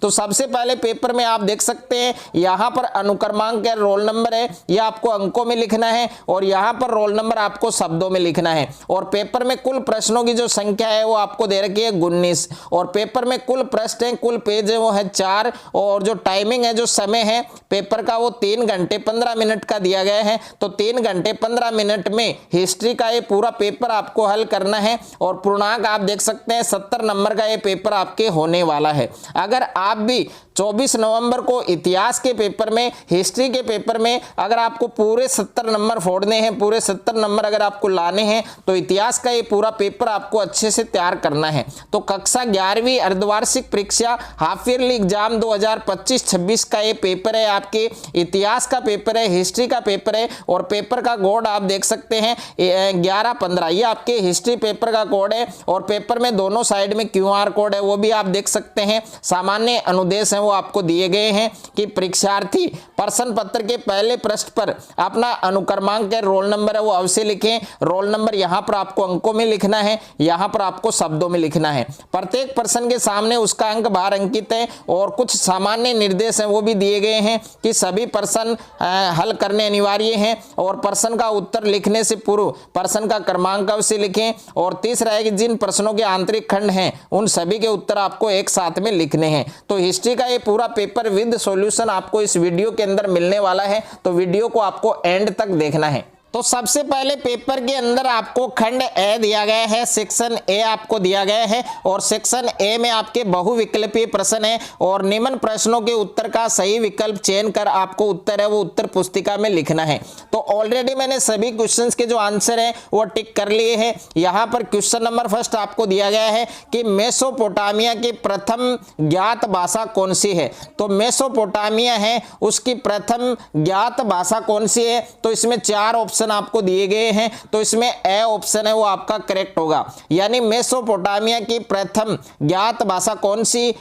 तो सबसे पहले पेपर में आप देख सकते हैं यहां पर अनुक्रमांक है, रोल नंबर है, यह आपको अंकों में लिखना है और यहां पर रोल नंबर आपको शब्दों में लिखना है। और पेपर में कुल प्रश्नों की जो संख्या है वो आपको दे रखी है 19 और पेपर में कुल प्रश्न है, कुल पेज है वो है 4 और जो टाइमिंग है, जो समय है पेपर का वो 3 घंटे 15 मिनट का दिया गया है। तो 3 घंटे 15 मिनट में हिस्ट्री का ये पूरा पेपर आपको हल करना है और पूर्णांक आप देख सकते हैं 70 नंबर का ये पेपर आपके होने वाला है। अगर आप भी 24 नवंबर को इतिहास के पेपर में, हिस्ट्री के पेपर में अगर आपको पूरे 70 नंबर फोड़ने हैं, पूरे 70 नंबर अगर आपको लाने हैं तो इतिहास का ये पूरा पेपर आपको अच्छे से तैयार करना है। तो कक्षा 11वीं अर्धवार्षिक परीक्षा हाफ ईयरली एग्जाम 2025-26 का ये पेपर है, आपके इतिहास का पेपर है, हिस्ट्री का पेपर है और पेपर का कोड आप देख सकते हैं 11-15, ये आपके हिस्ट्री पेपर का कोड है और पेपर में दोनों साइड में QR कोड है वो भी आप देख सकते हैं। सामान्य अनुदेश है वो आपको दिए गए हैं कि परीक्षार्थी प्रश्न पत्र के पहले पृष्ठ पर अपना अनुक्रमांक है, रोल नंबर है वो अवश्य लिखें। रोल नंबर यहां पर आपको अंकों में लिखना है, यहां पर आपको शब्दों में लिखना है। प्रत्येक प्रश्न के सामने उसका अंक बाहर अंकित है और कुछ सामान्य निर्देश हैं वो भी दिए गए हैं कि सभी प्रश्न हल करने अनिवार्य हैं और प्रश्न का उत्तर लिखने से पूर्व प्रश्न का क्रमांक अवश्य लिखें। और तीसरा है कि जिन प्रश्नों के आंतरिक खंड हैं उन सभी के उत्तर आपको एक साथ में लिखने हैं। तो हिस्ट्री का ये पूरा पेपर विद सॉल्यूशन आपको इस वीडियो के अंदर मिलने वाला है, तो वीडियो को आपको एंड तक देखना है। तो सबसे पहले पेपर के अंदर आपको खंड ए दिया गया है, सेक्शन ए आपको दिया गया है और सेक्शन ए में आपके बहुविकल्पीय प्रश्न है और निम्न प्रश्नों के उत्तर का सही विकल्प चयन कर आपको उत्तर है वो उत्तर पुस्तिका में लिखना है। तो ऑलरेडी मैंने सभी क्वेश्चंस के जो आंसर है वो टिक कर लिए हैं। यहाँ पर क्वेश्चन नंबर फर्स्ट आपको दिया गया है कि मेसोपोटामिया की प्रथम ज्ञात भाषा कौन सी है। तो मेसोपोटामिया है उसकी प्रथम ज्ञात भाषा कौन सी है, तो इसमें 4 ऑप्शन आपको दिए गए हैं। तो इसमें ए ऑप्शन है वो आपका करेक्ट होगा, यानी मेसोपोटामिया की प्रथम ज्ञात भाषा कौन सी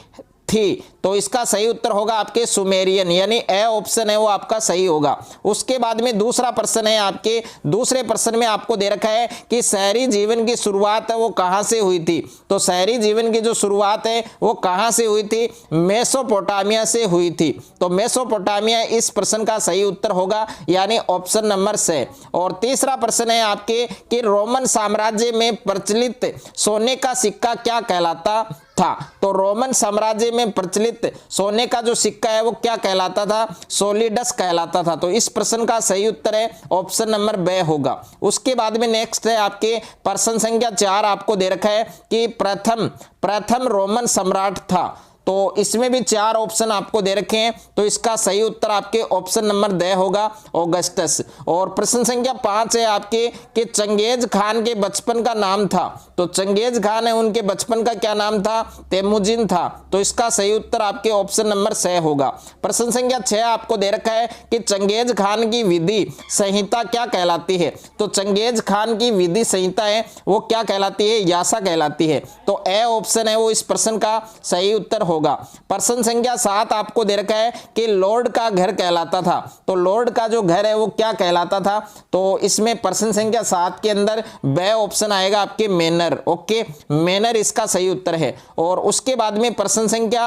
थी, तो इसका सही उत्तर होगा आपके सुमेरियन, यानी ए ऑप्शन है वो आपका सही होगा। उसके बाद में दूसरा प्रश्न है आपके, दूसरे प्रश्न में आपको दे रखा है कि शहरी जीवन की शुरुआत है वो कहां से हुई थी। तो शहरी जीवन की जो शुरुआत है वो कहां से हुई थी, मेसोपोटामिया से हुई थी। तो मेसोपोटामिया इस प्रश्न का सही उत्तर होगा, यानी ऑप्शन नंबर से। और तीसरा प्रश्न है आपके कि रोमन साम्राज्य में प्रचलित सोने का सिक्का क्या कहलाता था। तो रोमन साम्राज्य में प्रचलित सोने का जो सिक्का है वो क्या कहलाता था, सोलिडस कहलाता था। तो इस प्रश्न का सही उत्तर है ऑप्शन नंबर बे होगा। उसके बाद में नेक्स्ट है आपके प्रश्न संख्या 4 आपको दे रखा है कि प्रथम रोमन सम्राट था। तो इसमें भी 4 ऑप्शन आपको दे रखे हैं, तो इसका सही उत्तर आपके ऑप्शन नंबर द होगा, ऑगस्टस। और प्रश्न संख्या 5 है आपके कि चंगेज खान के बचपन का नाम था। तो चंगेज खान है उनके बचपन का क्या नाम था, तेमुजिन था। तो इसका सही उत्तर आपके ऑप्शन नंबर 6 होगा। प्रश्न संख्या 6 आपको दे रखा है कि चंगेज खान की विधि संहिता क्या कहलाती है। तो चंगेज खान की विधि संहिता है वो क्या कहलाती है, यासा कहलाती है। तो ए ऑप्शन है वो इस प्रश्न का सही उत्तर होगा। प्रश्न संख्या 7 आपको दे रखा है कि लॉर्ड का घर कहलाता था। तो लॉर्ड का जो घर है वो क्या कहलाता था, तो इसमें प्रश्न संख्या 7 के अंदर बे ऑप्शन आएगा आपके मैनर। ओके, मैनर इसका सही उत्तर है। और उसके बाद में प्रश्न संख्या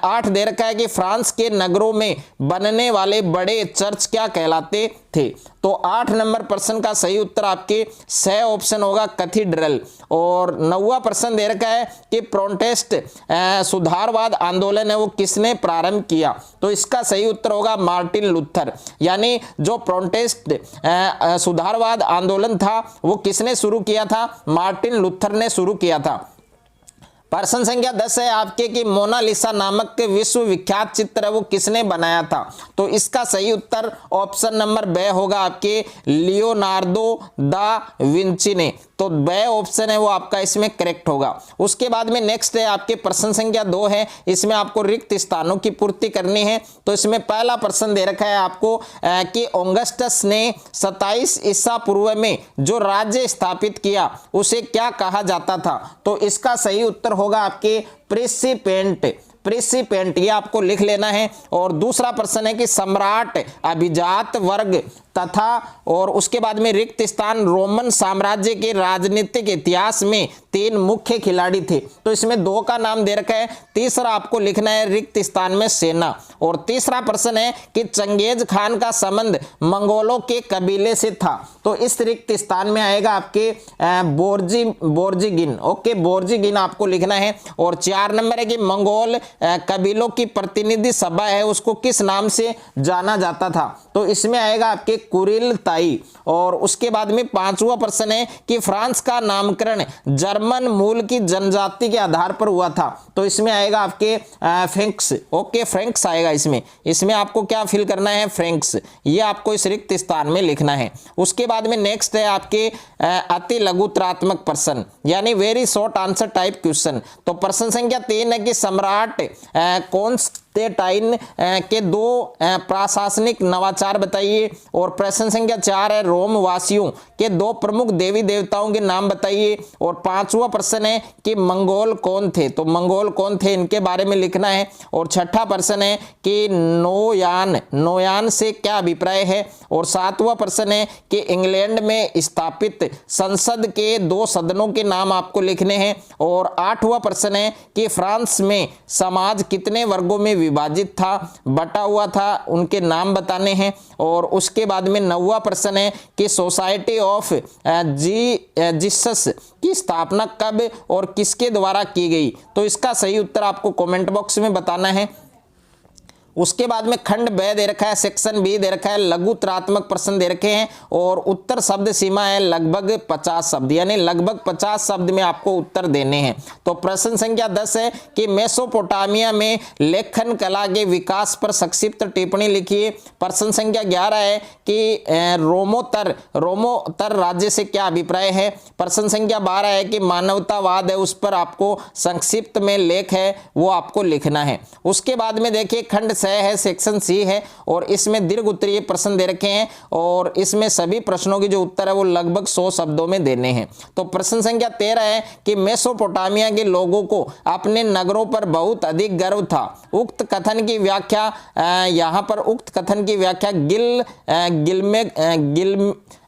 8 दे रखा है कि फ्रांस के नगरों में बनने वाले बड़े चर्च क्या कहलाते थे। तो 8 नंबर प्रश्न का सही उत्तर आपके 6 ऑप्शन होगा, कैथीड्रल। और 9वां प्रश्न दे रखा है कि प्रोटेस्ट सुधारवाद आंदोलन है वो किसने प्रारंभ किया। तो इसका सही उत्तर होगा मार्टिन लूथर, यानी जो प्रोटेस्ट सुधारवाद आंदोलन था वो किसने शुरू किया था, मार्टिन लूथर ने शुरू किया था। प्रश्न संख्या 10 है आपके कि मोनालिसा नामक विश्व विख्यात चित्र है वो किसने बनाया था। तो इसका सही उत्तर ऑप्शन नंबर बे होगा आपके लियोनार्दो दा विंची ने। तो बे ऑप्शन है वो आपका इसमें करेक्ट होगा। उसके बाद में नेक्स्ट है आपके प्रश्न संख्या 2 है, इसमें आपको रिक्त स्थानों की पूर्ति करनी है। तो इसमें पहला प्रश्न दे रखा है आपको कि ऑगस्टस ने 27 ईसा पूर्व में जो राज्य स्थापित किया उसे क्या कहा जाता था। तो इसका सही उत्तर होगा आपके प्रेसिपेंट, ये आपको लिख लेना है। और दूसरा प्रश्न है कि सम्राट अभिजात वर्ग तथा और उसके बाद में रिक्त स्थान रोमन साम्राज्य के राजनीतिक इतिहास में 3 मुख्य खिलाड़ी थे। तो इसमें 2 का नाम दे रखा है। तीसरा आपको लिखना है रिक्त स्थान में सेना। और तीसरा प्रश्न है कि चंगेज खान का संबंध मंगोलों के कबीले से था। तो इस रिक्त स्थान में आएगा आपके बोर्जिगिन। ओके, बोर्जिगिन आपको लिखना है। और 4 नंबर है कि मंगोल कबीलों की प्रतिनिधि सभा है उसको किस नाम से जाना जाता था। तो इसमें आएगा आपके कुरिलताई। और उसके बाद में 5वां प्रश्न है कि फ्रांस का नामकरण जर्मन मूल की जनजाति के आधार पर हुआ था। तो इसमें आएगा आपके फ्रेंक्स। ओके, फ्रेंक्स आएगा इसमें आपको क्या फिल करना है, फ्रेंक्स। ये आपको इस रिक्त स्थान में लिखना है। उसके बाद में नेक्स्ट है आपके अति लघुत्रात्मक प्रश्न यानी very short answer type question. तो प्रश्न संख्या 3 है कि सम्राट कॉन्स्टेंटाइन के 2 प्रशासनिक नवाचार बताइए। और प्रश्न संख्या 4 है रोम वासियों के 2 प्रमुख देवी देवताओं के नाम बताइए। और 5वां प्रश्न है कि मंगोल कौन थे। तो मंगोल कौन थे इनके बारे में लिखना है। और 6ठा प्रश्न है कि नोयान से क्या अभिप्राय है। और 7वां प्रश्न है कि इंग्लैंड में स्थापित संसद के 2 सदनों के नाम आपको लिखने हैं। और 8वां प्रश्न है कि फ्रांस में समाज कितने वर्गों में विभाजित था, बटा हुआ था, उनके नाम बताने हैं। और उसके बाद में 9वां प्रश्न है कि सोसाइटी ऑफ जीसस की स्थापना कब और किसके द्वारा की गई। तो इसका सही उत्तर आपको कमेंट बॉक्स में बताना है। उसके बाद में खंड ब दे रखा है, सेक्शन बी दे रखा है, लघुत्रात्मक प्रश्न दे रखे हैं। और उत्तर शब्द सीमा है लगभग 50 शब्द यानी लगभग 50 शब्द में आपको उत्तर देने हैं। तो प्रश्न संख्या 10 है कि मेसोपोटामिया में लेखन कला के विकास पर संक्षिप्त टिप्पणी लिखिए। प्रश्न संख्या 11 है कि रोमोत्तर राज्य से क्या अभिप्राय है। प्रश्न संख्या 12 है कि मानवतावाद है उस पर आपको संक्षिप्त में लेख है वो आपको लिखना है। उसके बाद में देखिए खंड है, सेक्शन सी है और इसमें दीर्घ उत्तरीय प्रश्न दे रखे हैं। और इसमें सभी प्रश्नों के जो उत्तर है वो लगभग 100 शब्दों में देने हैं। तो प्रश्न संख्या 13 है कि मेसोपोटामिया के लोगों को अपने नगरों पर बहुत अधिक गर्व था। उक्त कथन की व्याख्या यहाँ पर उक्त कथन की व्याख्या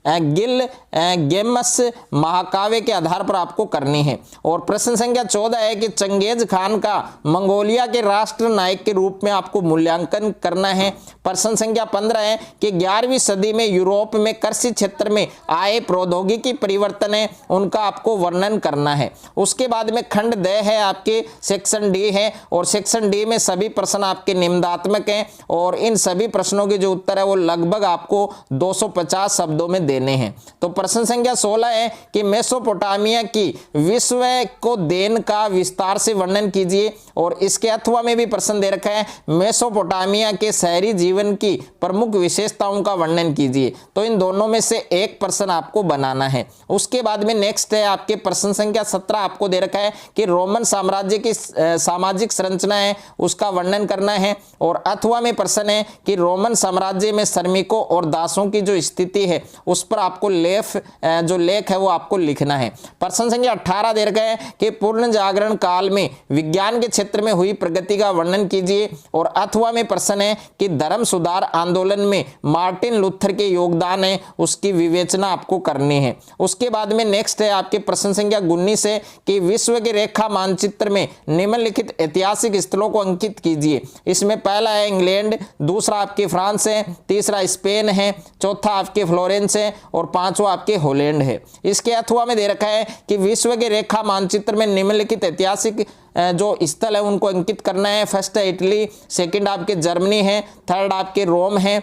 गिलगेमस महाकाव्य के आधार पर आपको करनी है। और प्रश्न संख्या 14 है कि चंगेज खान का मंगोलिया के राष्ट्र नायक के रूप में आपको मूल्यांकन करना है। प्रश्न संख्या 15 है कि 11वीं सदी में यूरोप में कृषि क्षेत्र में आए प्रौद्योगिकी परिवर्तन है उनका आपको वर्णन करना है। उसके बाद में खंड द है आपके सेक्शन डी है और सेक्शन डी में सभी प्रश्न आपके निम्नात्मक हैं और इन सभी प्रश्नों के जो उत्तर है वो लगभग आपको 250 शब्दों में देने हैं। तो प्रश्न संख्या 16 है कि मेसोपोटामिया की विश्व को देन का विस्तार से वर्णन कीजिए। और इसके अथवा में भी प्रश्न दे रखा है मेसोपोटामिया के शहरी जीवन की प्रमुख विशेषताओं का वर्णन कीजिए। तो इन दोनों में से एक प्रश्न आपको बनाना है। उसके बाद में नेक्स्ट है आपके प्रश्न संख्या 17 आपको दे रखा है कि रोमन साम्राज्य की सामाजिक संरचना है उसका वर्णन करना है। और अथवा में प्रश्न है कि रोमन साम्राज्य में श्रमिकों और दासों की जो स्थिति है उस पर आपको लेख है वो आपको लिखना है। प्रश्न संख्या 18 दे रखा है कि पूर्ण जागरण काल में विज्ञान के क्षेत्र में हुई प्रगति का वर्णन कीजिए। और अथवा में प्रश्न है कि धर्म सुधार आंदोलन में मार्टिन लूथर के योगदान है उसकी विवेचना आपको करनी है। उसके बाद में नेक्स्ट है आपके प्रश्न संख्या 19 है कि विश्व के रेखा मानचित्र में निम्नलिखित ऐतिहासिक स्थलों को अंकित कीजिए। इसमें पहला है इंग्लैंड, दूसरा आपके फ्रांस है, तीसरा स्पेन है, चौथा आपके फ्लोरेंस है और 5वां आपके हॉलैंड है। इसके अथवा में दे रखा है कि विश्व के रेखा मानचित्र में निम्नलिखित ऐतिहासिक जो स्थल है उनको अंकित करना है। फर्स्ट है इटली, सेकंड आपके जर्मनी है, थर्ड आपके रोम है,